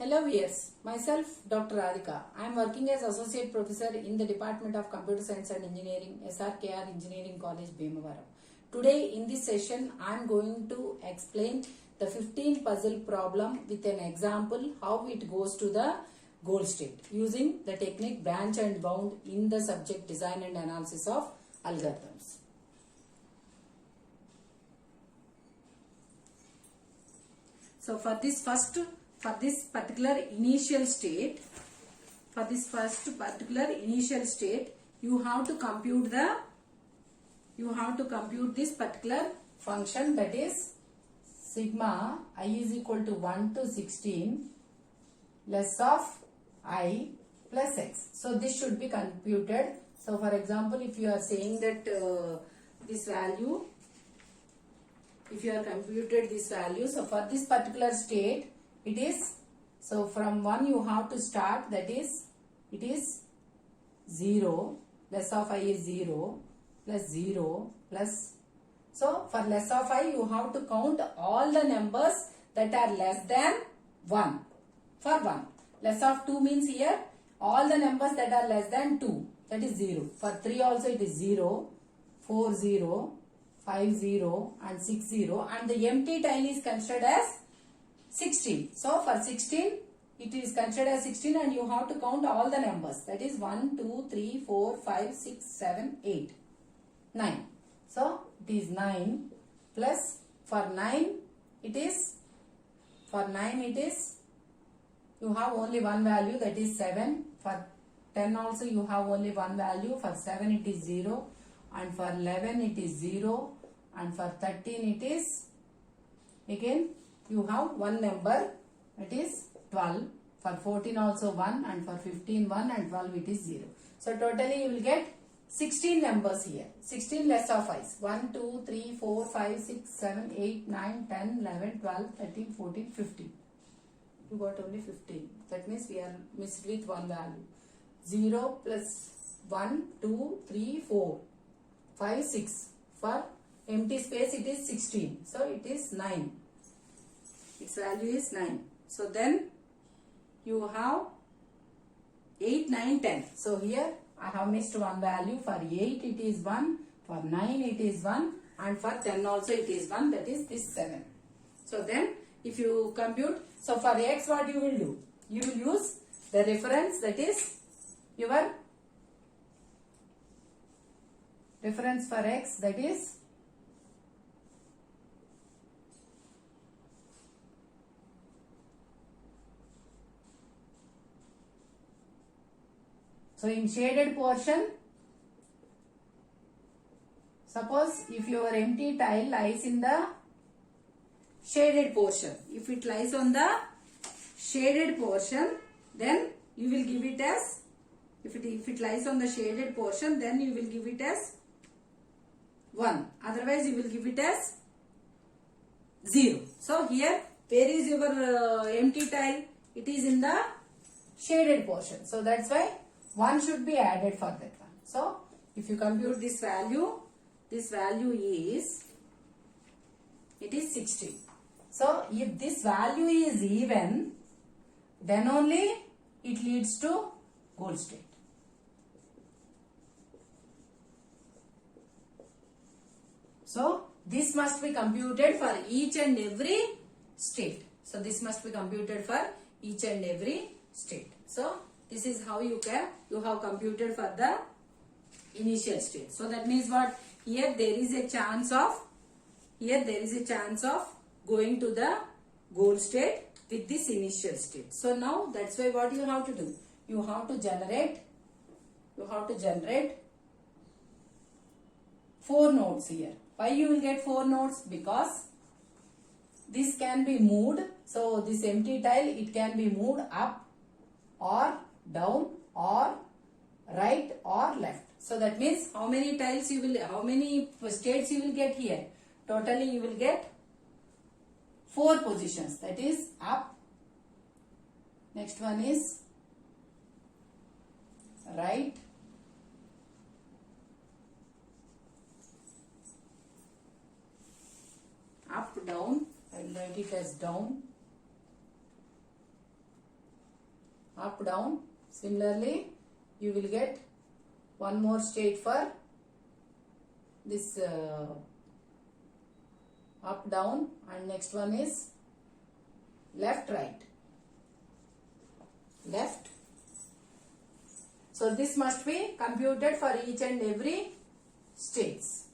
Hello viewers, myself Dr. Radhika. I am working as Associate Professor in the Department of Computer Science and Engineering, SRKR Engineering College, Bhimavaram. Today in this session, I am going to explain the 15 puzzle problem with an example how it goes to the goal state using the technique branch and bound in the subject design and analysis of algorithms. So for this particular initial state, you have to compute this particular function, that is sigma I is equal to 1 to 16 less of I plus x. So this should be computed. So for example, if you are saying that this value, if you are computed this value, so for this particular state it is, so from 1 you have to start, that is it is 0, less of I is 0 plus 0 plus, so for less of I you have to count all the numbers that are less than 1 for 1. Less of 2 means here all the numbers that are less than 2, that is 0. For 3 also it is 0, 4 0, 5 0 and 6 0, and the empty tile is considered as 16. So for 16 it is considered as 16 and you have to count all the numbers, that is 1, 2, 3, 4, 5, 6, 7, 8, 9. So it is 9 plus for 9 it is, you have only one value, that is 7. For 10 also you have only one value, for 7 it is 0, and for 11 it is 0, and for 13 it is, again you have one number, that is 12. For 14 also 1, and for 15 1, and 12 it is 0. So totally you will get 16 numbers here. 16 less of i's. 1, 2, 3, 4, 5, 6, 7, 8, 9, 10, 11, 12, 13, 14, 15. You got only 15. That means we are missed with one value. 0 plus 1, 2, 3, 4, 5, 6. For empty space it is 16. So it is 9. Its value is 9. So then you have 8, 9, 10. So here I have missed one value. For 8 it is 1, for 9 it is 1, and for 10 also it is 1, that is this 7. So then if you compute, so for x what you will do? You will use the reference, that is your reference for x, that is so in shaded portion, suppose if your empty tile lies in the shaded portion, if it lies on the shaded portion, then you will give it as, if it lies on the shaded portion, then you will give it as 1. Otherwise you will give it as 0. So here, where is your empty tile? It is in the shaded portion. So that's why 1 should be added for that one. So if you compute this value is, it is 16. So if this value is even, then only it leads to goal state. So this must be computed for each and every state. So this must be computed for each and every state. So this is how you have computed for the initial state. So that means what? Here there is a chance of going to the goal state with this initial state. So now that's why what you have to do? You have to generate 4 nodes here. Why you will get 4 nodes? Because this can be moved. So this empty tile, it can be moved up or down or right or left. So that means how many states you will get here? Totally you will get 4 positions. That is up. Next one is right. Up, down. I will write it as down. up down. Similarly you will get one more state for this up down, and next one is left right, left. So this must be computed for each and every states.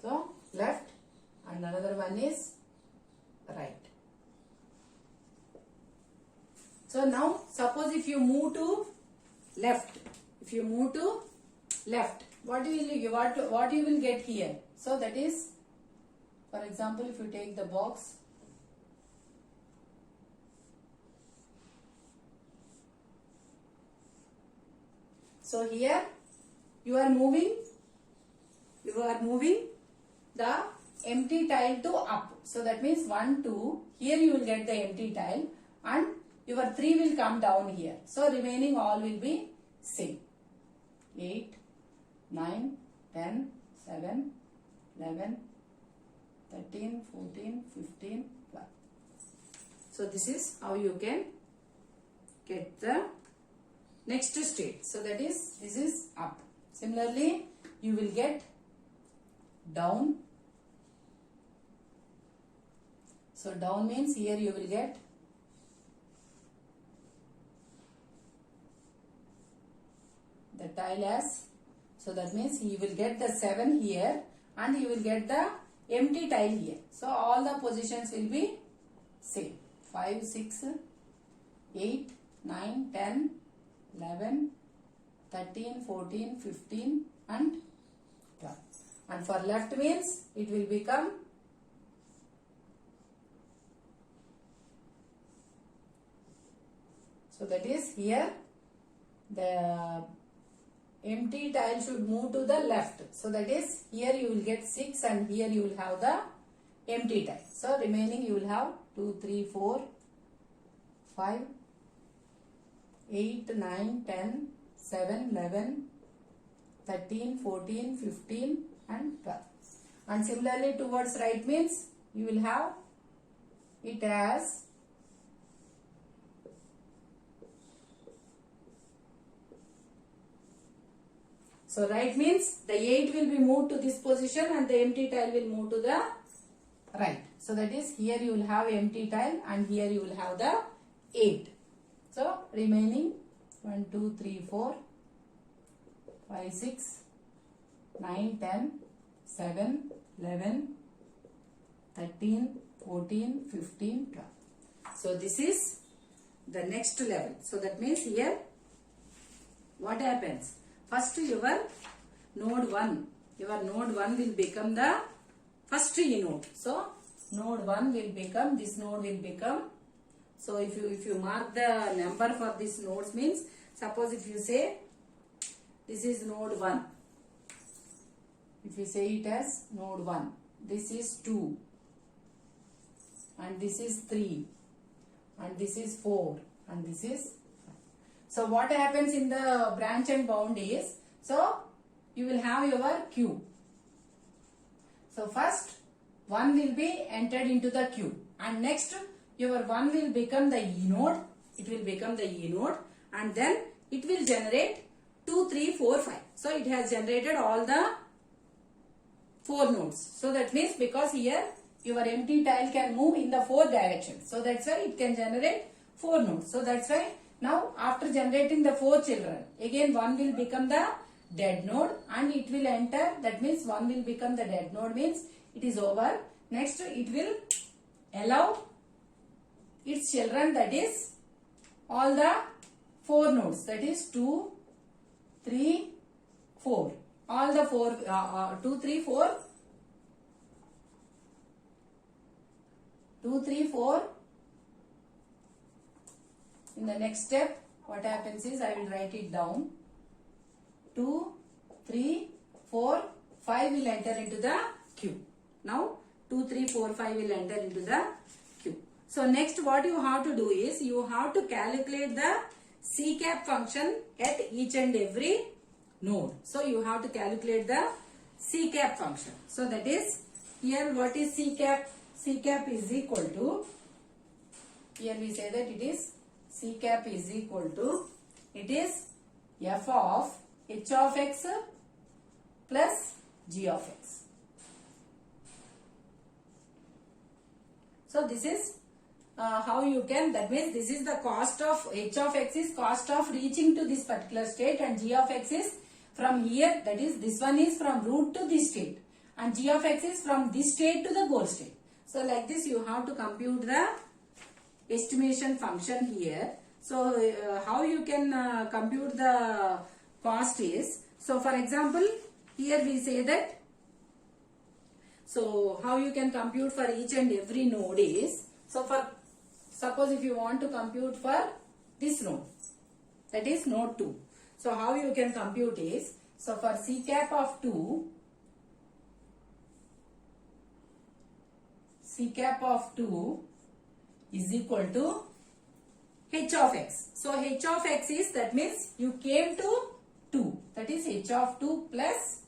So left, and another one is right. So now suppose if you move to left, what you will get here? So that is, for example, if you take the box, so here you are moving the empty tile to up. So that means 1, 2, here you will get the empty tile, and your 3 will come down here. So remaining all will be same. 8, 9, 10, 7, 11, 13, 14, 15, 12. So this is how you can get the next state. So that is, this is up. Similarly, you will get down. So down means here you will get the tile as, so that means you will get the 7 here, and you will get the empty tile here. So all the positions will be same. 5, 6, 8, 9, 10, 11, 13, 14, 15 and 12. And for left means it will become so that is here the empty tile should move to the left. So that is here you will get 6 and here you will have the empty tile. So remaining you will have 2, 3, 4, 5, 8, 9, 10, 7, 11, 13, 14, 15 and 12. And similarly towards right means you will have it as so right means the 8 will be moved to this position and the empty tile will move to the right. So that is here you will have empty tile and here you will have the 8. So remaining 1, 2, 3, 4, 5, 6, 9, 10, 7, 11, 13, 14, 15, 12. So this is the next level. So that means here what happens? First your node 1 will become the first node. So node 1 will become, this node will become. So if you mark the number for this nodes means, suppose if you say this is node 1, if you say it as node 1, this is 2 and this is 3 and this is 4 and this is 5. So what happens in the branch and bound is, so you will have your queue. So first 1 will be entered into the queue and next your 1 will become the E node, it will become the E node and then it will generate 2, 3, 4, 5. So it has generated all the 4 nodes. So that means because here your empty tile can move in the 4 directions. So that's why it can generate 4 nodes. So that's why now after generating the 4 children, again 1 will become the dead node and it will enter. That means 1 will become the dead node means it is over. Next it will allow its children, that is all the 4 nodes, that is 2, 3, 4. All the 4, 2, 3, 4, 2, 3, 4. In the next step, what happens is, I will write it down. 2, 3, 4, 5 will enter into the queue. Now, 2, 3, 4, 5 will enter into the queue. So, next what you have to do is, you have to calculate the CCAP function at each and every node. So, you have to calculate the C cap function. So that is, here what is C cap? C cap is equal to, here we say that it is C cap is equal to, it is f of h of x plus g of x. So this is how you can, that means this is the cost of, h of x is cost of reaching to this particular state, and g of x is from here, that is this one is from root to this state, and g of x is from this state to the goal state. So like this you have to compute the estimation function here. So how you can compute the cost is, so for example here we say that, so how you can compute for each and every node is, so for suppose if you want to compute for this node, that is node 2. So how you can compute is, so for C cap of 2, C cap of 2 is equal to h of x. So h of x is, that means you came to 2, that is h of 2 plus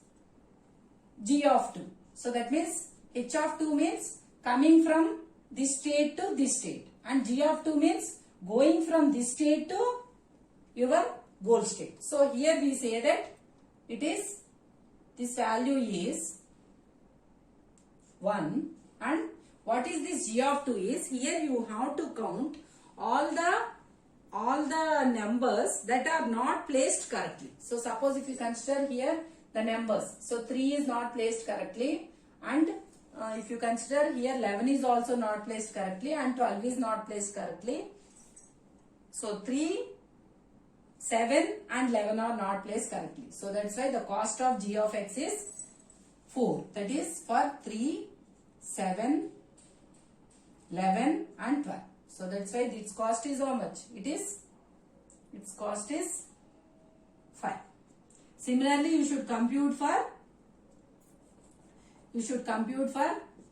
g of 2. So that means h of 2 means coming from this state to this state, and g of 2 means going from this state to your goal state. So here we say that it is, this value is 1, and what is this g of 2 is, here you have to count all the numbers that are not placed correctly. So suppose if you consider here the numbers, so 3 is not placed correctly, and if you consider here 11 is also not placed correctly, and 12 is not placed correctly. So 3, 7 and 11 are not placed correctly. So that's why the cost of g of x is 4. That is for 3, 7, 11 and 12. So that's why its cost is how much? Its cost is 5. Similarly, you should compute for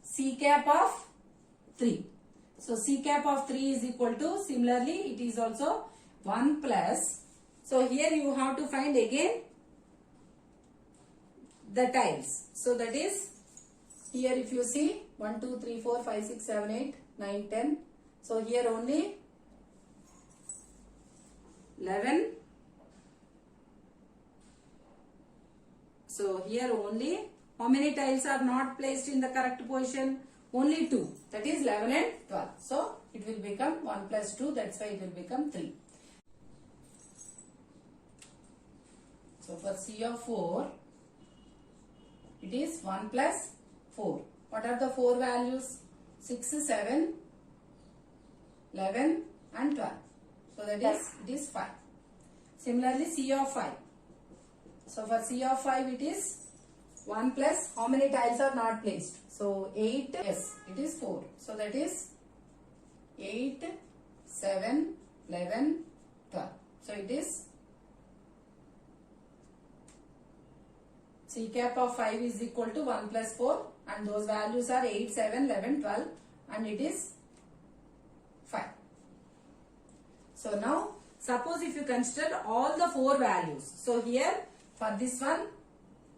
C cap of 3. So C cap of 3 is equal to, similarly it is also 1 plus, so here you have to find again the tiles. So that is, here if you see 1, 2, 3, 4, 5, 6, 7, 8, 9, 10. So here only 11. So here only how many tiles are not placed in the correct position? Only 2. That is 11 and 12. So it will become 1 plus 2. That's why it will become 3. So for C of 4, it is 1 plus 4. What are the 4 values? 6, 7, 11 and 12. So that is, it is 5. Similarly C of 5. So for C of 5 it is 1 plus, how many tiles are not placed? So 8, yes, it is 4. So that is 8, 7, 11, 12. So it is, C cap of 5 is equal to 1 plus 4, and those values are 8, 7, 11, 12, and it is 5. So now suppose if you consider all the 4 values. So here for this one,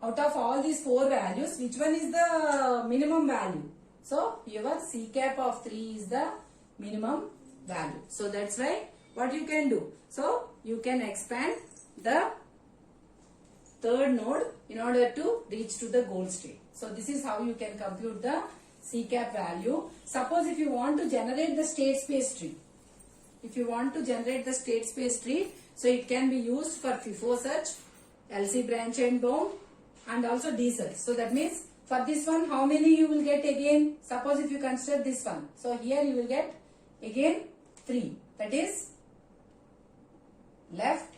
out of all these 4 values, which one is the minimum value? So your C cap of 3 is the minimum value. So that's why what you can do? So you can expand the third node in order to reach to the goal state. So this is how you can compute the C cap value. Suppose if you want to generate the state space tree. If you want to generate the state space tree, so it can be used for FIFO search, LC branch and bound, and also D search. So that means for this one, how many you will get again? Suppose if you consider this one. So here you will get again 3. That is left,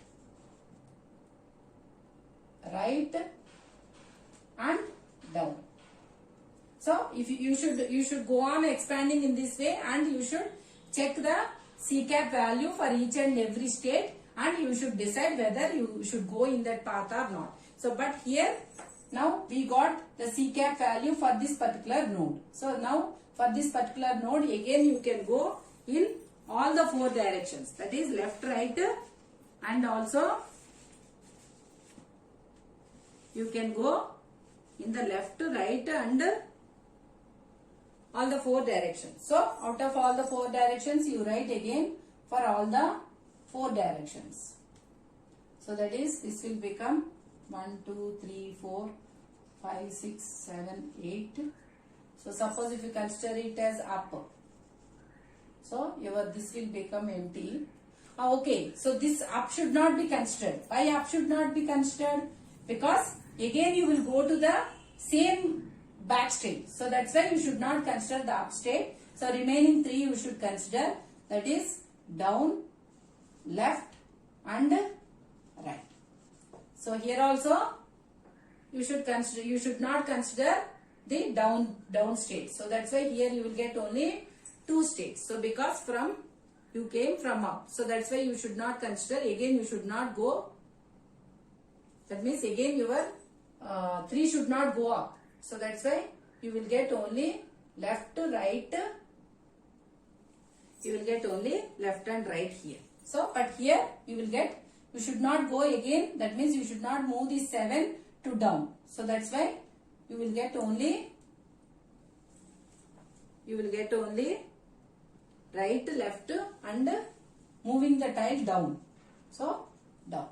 right and down. So if you should go on expanding in this way, and you should check the C cap value for each and every state, and you should decide whether you should go in that path or not. So but here now we got the C cap value for this particular node. So now for this particular node again you can go in all the 4 directions, that is left, right, and also you can go in the left, right and all the 4 directions. So out of all the 4 directions you write again for all the 4 directions. So that is, this will become 1, 2, 3, 4, 5, 6, 7, 8. So suppose if you consider it as up, so this will become empty. Okay, so this up should not be considered. Why up should not be considered? Because again you will go to the same back state. So that's why you should not consider the up state. So remaining 3 you should consider, that is down, left and right. So here also you should not consider the down state. So that's why here you will get only 2 states. So because you came from up, so that's why you should not consider. Again you should not go. That means again your 3 should not go up. So that's why you will get only left, right. You will get only left and right here. So but here you should not go again. That means you should not move this 7 to down. So that's why you will get only right, left and moving the tile down. So down.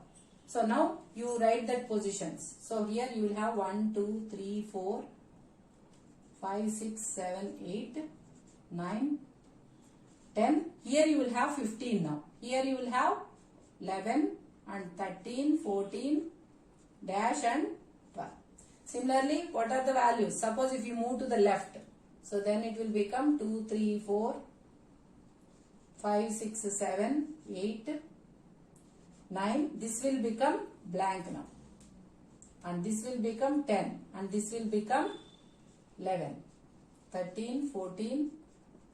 So now you write that positions. So here you will have 1, 2, 3, 4, 5, 6, 7, 8, 9, 10. Here you will have 15 now. Here you will have 11 and 13, 14, dash and 12. Similarly, what are the values? Suppose if you move to the left, so then it will become 2, 3, 4, 5, 6, 7, 8, 9. This will become blank now. And this will become 10. And this will become 11, 13, 14,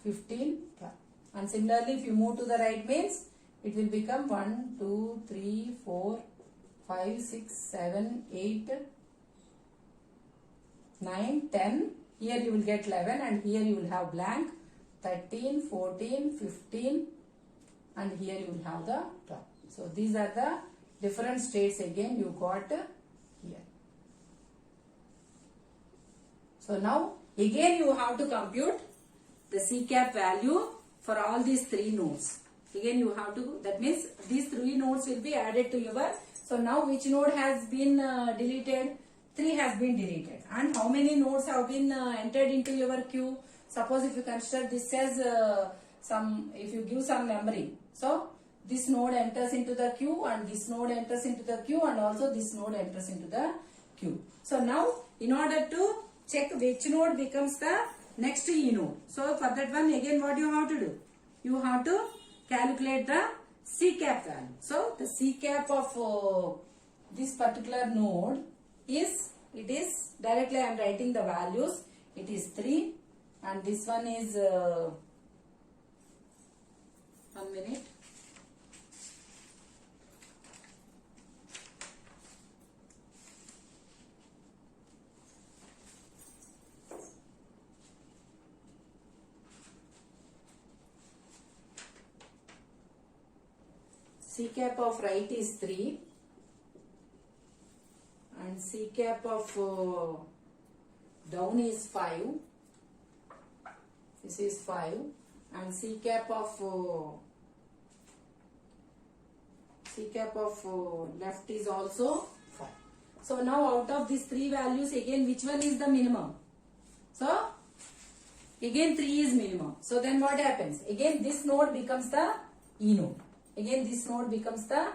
15, 12. And similarly, if you move to the right means, it will become 1, 2, 3, 4, 5, 6, 7, 8, 9, 10. Here you will get 11 and here you will have blank. 13, 14, 15 and here you will have the 12. So these are the different states again you got here. So now again you have to compute the C cap value for all these 3 nodes. Again you have to, that means these 3 nodes will be added to your, so now which node has been deleted? 3 has been deleted. And how many nodes have been entered into your queue? Suppose if you consider this as if you give some numbering. So this node enters into the queue and this node enters into the queue and also this node enters into the queue. So now in order to check which node becomes the next E node. So for that one again what you have to do? You have to calculate the C cap value. So the C cap of this particular node is, it is directly I am writing the values. It is 3 and this one is 1 minute. C cap of right is 3 and C cap of down is 5. This is 5 and C cap of left is also 5. So now out of these 3 values again which one is the minimum? So again 3 is minimum. So then what happens? Again this node becomes the E node. Again this node becomes the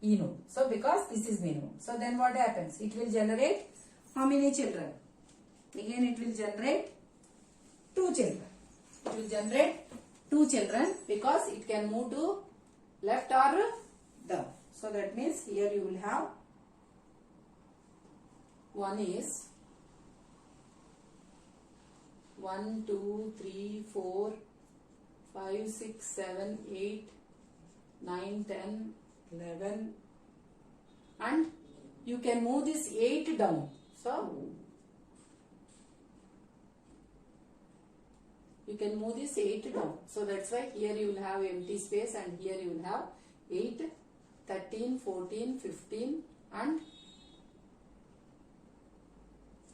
E node. So because this is minimum. So then what happens? It will generate how many children? Again it will generate 2 children. It will generate 2 children because it can move to left or down. So that means here you will have one is 1, 2, 3, 4, 5, 6, 7, 8, 9, 10, 11 and you can move this 8 down. So you can move this 8 down. So that's why here you will have empty space and here you will have 8, 13, 14, 15 and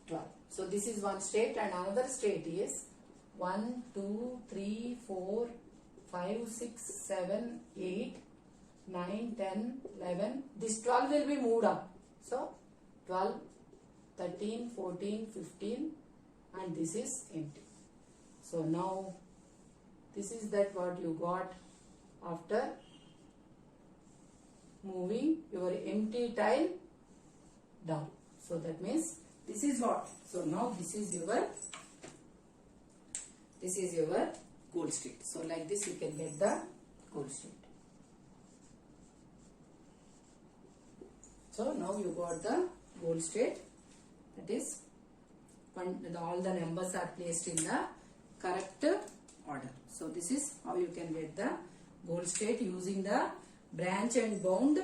12. So this is one state, and another state is 1, 2, 3, 4, 5, 6, 7, 8, 9, 10, 11. This 12 will be moved up. So 12, 13, 14, 15, and this is empty. So now this is that what you got after moving your empty tile down. So that means this is what. So now this is your goal state. So like this you can get the goal state. So now you got the goal state, that is when all the numbers are placed in the correct order. So this is how you can get the goal state using the branch and bound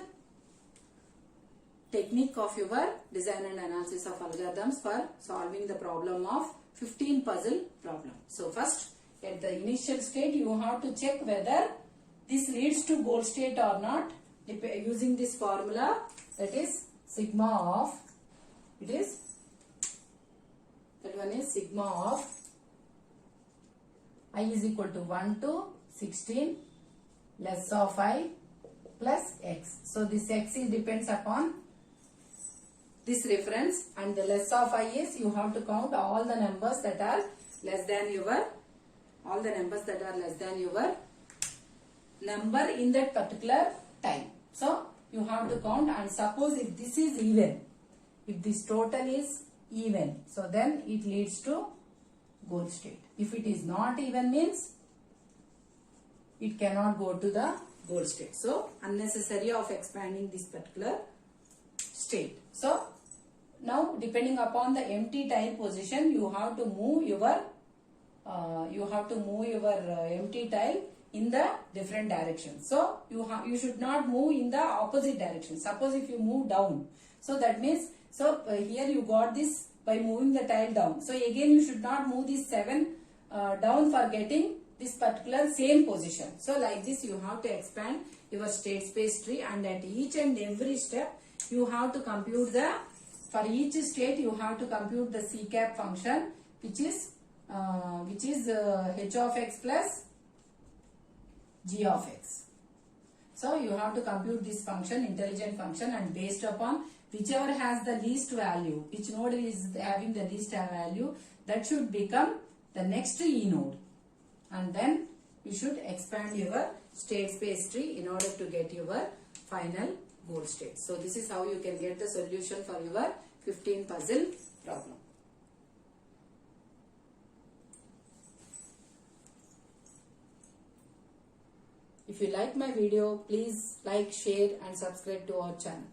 technique of your design and analysis of algorithms for solving the problem of 15 puzzle problem. So first, at the initial state you have to check whether this leads to goal state or not using this formula, that is sigma of, that one is sigma of I is equal to 1 to 16 less of I plus x. So this x is depends upon this reference, and the less of I is you have to count all the numbers that are less than your number in that particular time. So you have to count, and suppose if this is even, if this total is even, so then it leads to goal state. If it is not even, means it cannot go to the goal state. So unnecessary of expanding this particular state. So now depending upon the empty tile position, you have to move your empty tile in the different directions. So you should not move in the opposite direction. Suppose if you move down, so that means here you got this by moving the tile down. So again you should not move this 7 down for getting this particular same position. So like this you have to expand your state space tree, and at each and every step you have to compute the, for each state you have to compute the C cap function, which is h of x plus g of x. So you have to compute this function, intelligent function, and based upon whichever has the least value, which node is having the least value, that should become the next E node, and then you should expand your state space tree in order to get your final goal state. So this is how you can get the solution for your 15 puzzle problem. If you like my video, please like, share and subscribe to our channel.